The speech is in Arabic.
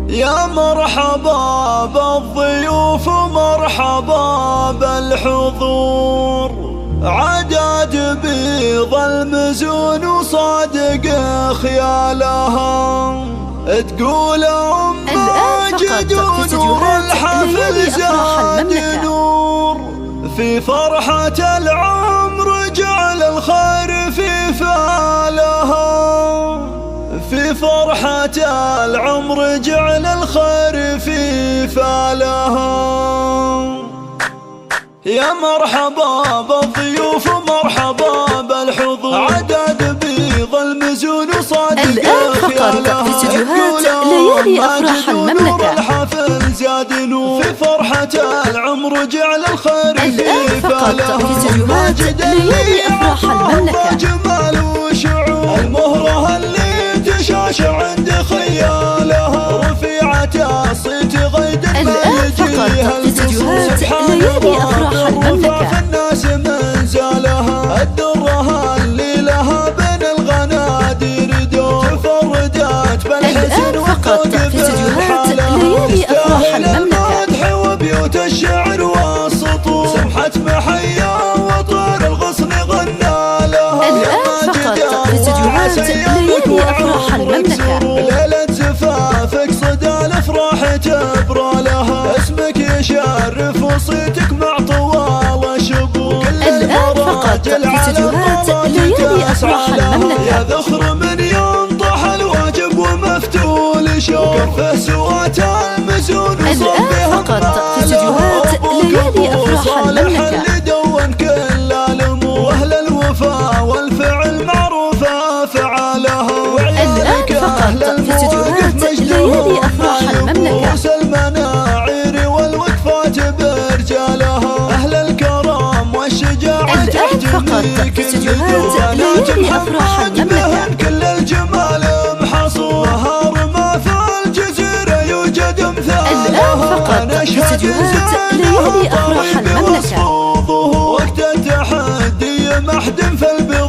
يا مرحبا بالضيوف ومرحبا بالحضور، عداد بيض المزون وصادق خيالها، تقول ماجد ونور الحفل زاد نور، في فرحة العمر جعل الخير في فالها، في فرحة العمر جعل الخير في فالها. يا مرحبا بالضيوف ومرحبا بالحضور، عداد بيض المزون وصادق الآن فقط في استديوهات ليالي أفراح المملكة. الحفل زاد نور، في فرحة العمر جعل الخير في فالها. الآن فقط في استديوهات ليالي أفراح المملكة. جمال وشعور المهرة اللي تشاش عند خيالها، رفيعة الصيت غيد الآن فقط في استديوهات ليالي أفراح المملكة. في الناس منزلها، الدرة اللي لها بين الغنادير دور، تفردت بالحسن فقط في استديوهات ليالي أفراح المملكة. وبيوت الشعر والسطور، سمحة محيا وطير الغصن غنى لها. الآن فقط في استديوهات ليالي أفراح المملكة. ليلة زفافك صدى الأفراح تبرى لها، اسمك يشرف وصيتك مع طوال الشبور. الآن فقط في استديوهات ليالي أفراح المملكة. يا ذخر من ينطح الواجب ومفتول شوق، كفه سوات المزون الآن فقط في استديوهات ليالي أفراح المملكة. اللي دون كل الأمور، وأهل الوفا والفعل معروفة فعالها. الآن فقط في استديوهات ليالي أفراح المملكة. رؤوس المناعير والوقفات برجالها، أهل الكرم والشجاعة الآن فقط في استديوهات ليالي أفراح المملكة. كل الجمال محصور، نهار ما في الجزيرة يوجد مثالها. الآن فقط في استديوهات ليالي أفراح المملكة. وقت التحدي محد في البيض